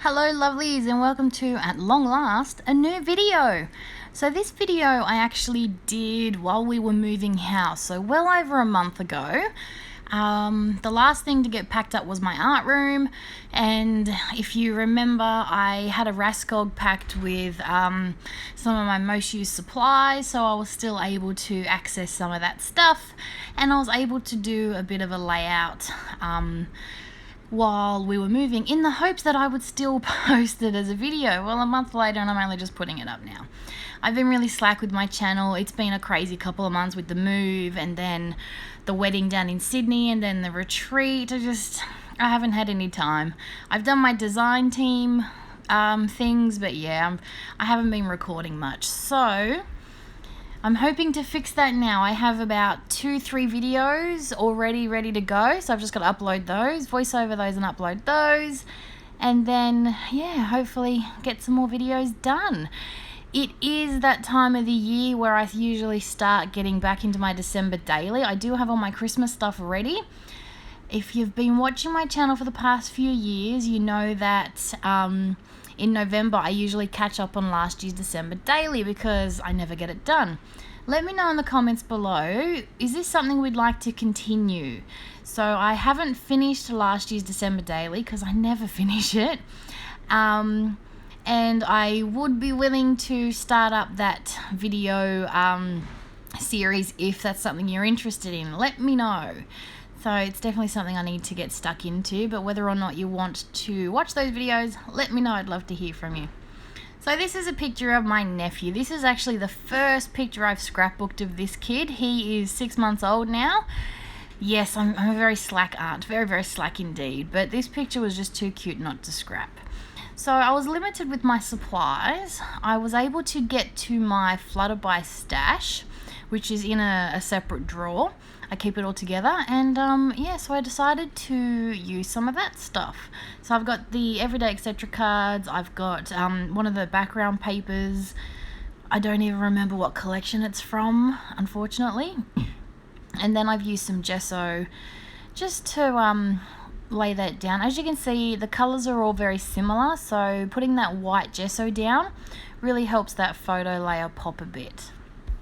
Hello lovelies, and welcome to, at long last, a new video. So this video I actually did while we were moving house, so well over a month ago. The last thing to get packed up was my art room, and if you remember, I had a Raskog packed with some of my most used supplies, so I was still able to access some of that stuff, and I was able to do a bit of a layout while we were moving, in the hopes that I would still post it as a video. Well, a month later, and I'm only just putting it up now. I've been really slack with my channel. It's been a crazy couple of months with the move, and then the wedding down in Sydney, and then the retreat. I haven't had any time. I've done my design team things, but yeah, I haven't been recording much. So I'm hoping to fix that now. I have about 2-3 videos already ready to go, so I've just got to upload those, voice over those and upload those, and then yeah, hopefully get some more videos done. It is that time of the year where I usually start getting back into my December daily. I do have all my Christmas stuff ready. If you've been watching my channel for the past few years, you know that in November I usually catch up on last year's December daily because I never get it done. Let me know in the comments below, is this something we'd like to continue? So I haven't finished last year's December daily because I never finish it. And I would be willing to start up that video series if that's something you're interested in. Let me know. So it's definitely something I need to get stuck into, but whether or not you want to watch those videos, let me know. I'd love to hear from you. So this is a picture of my nephew. This is actually the first picture I've scrapbooked of this kid. He is 6 months old now. Yes, I'm a very slack aunt, very, very slack indeed, but this picture was just too cute not to scrap. So I was limited with my supplies. I was able to get to my Flutterby stash, which is in a separate drawer. I keep it all together, and yeah, so I decided to use some of that stuff. So I've got the Everyday Etc. cards, I've got one of the background papers. I don't even remember what collection it's from, unfortunately. And then I've used some gesso just to lay that down. As you can see, the colors are all very similar, so putting that white gesso down really helps that photo layer pop a bit.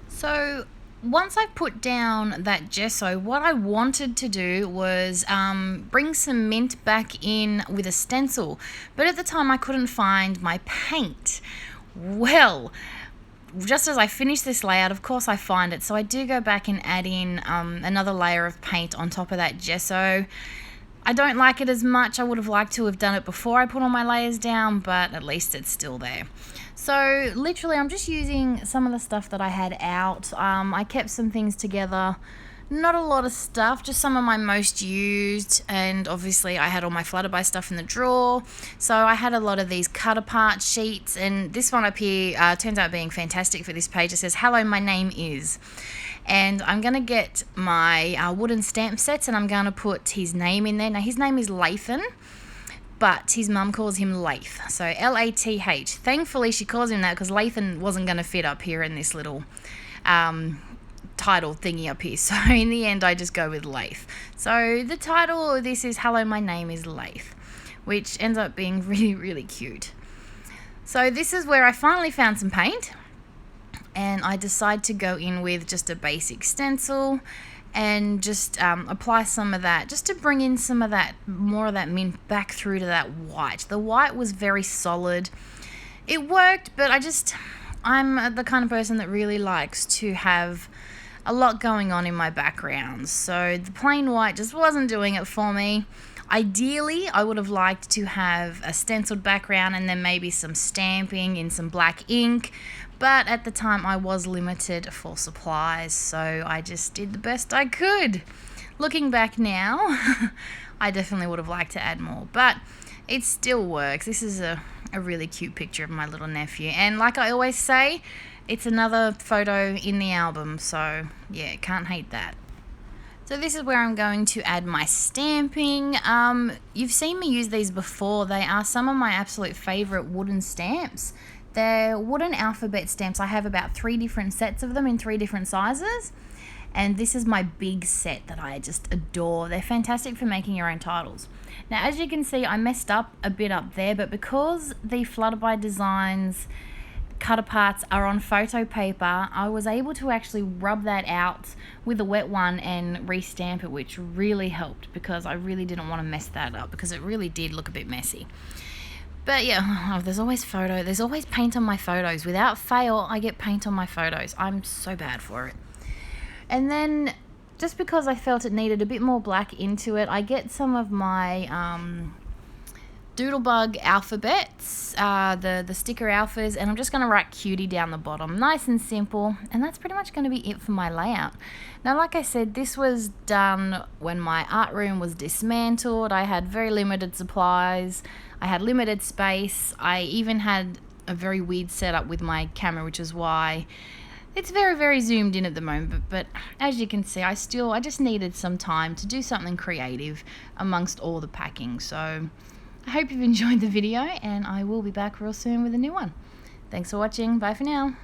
So once I put down that gesso, what I wanted to do was bring some mint back in with a stencil, but at the time I couldn't find my paint. Well, just as I finish this layout, of course I find it, so I do go back and add in another layer of paint on top of that gesso. I don't like it as much. I would have liked to have done it before I put all my layers down, but at least it's still there. So literally I'm just using some of the stuff that I had out. I kept some things together, not a lot of stuff, just some of my most used, and obviously I had all my Flutterby stuff in the drawer. So I had a lot of these cut apart sheets, and this one up here turns out being fantastic for this page. It says, "Hello, my name is," and I'm going to get my wooden stamp sets, and I'm going to put his name in there. Now his name is Lathan, but his mum calls him Lath, so L-A-T-H. Thankfully she calls him that because Lathan wasn't going to fit up here in this little title thingy up here, so in the end I just go with Lath. So the title of this is "Hello, my name is Lath," which ends up being really, really cute. So this is where I finally found some paint, and I decide to go in with just a basic stencil and just apply some of that, just to bring in some of that, more of that mint back through to that white. The white was very solid. It worked, but I'm the kind of person that really likes to have a lot going on in my backgrounds. So the plain white just wasn't doing it for me. Ideally, I would have liked to have a stenciled background and then maybe some stamping in some black ink, but at the time I was limited for supplies, so I just did the best I could. Looking back now, I definitely would have liked to add more, but it still works. This is a really cute picture of my little nephew, and like I always say, it's another photo in the album, so yeah, can't hate that. So this is where I'm going to add my stamping. You've seen me use these before. They are some of my absolute favorite wooden stamps. They're wooden alphabet stamps. I have about 3 different sets of them in 3 different sizes. And this is my big set that I just adore. They're fantastic for making your own titles. Now, as you can see, I messed up a bit up there, but because the Flutterby Designs cut aparts are on photo paper, I was able to actually rub that out with a wet one and re-stamp it, which really helped because I really didn't want to mess that up because it really did look a bit messy. But yeah, there's always paint on my photos. Without fail, I get paint on my photos. I'm so bad for it. And then, just because I felt it needed a bit more black into it, I get some of my Doodlebug alphabets, the sticker alphas, and I'm just going to write cutie down the bottom. Nice and simple, and that's pretty much going to be it for my layout. Now, like I said, this was done when my art room was dismantled. I had very limited supplies. I had limited space. I even had a very weird setup with my camera, which is why it's very, very zoomed in at the moment, but as you can see, I just needed some time to do something creative amongst all the packing. So I hope you've enjoyed the video, and I will be back real soon with a new one. Thanks for watching. Bye for now.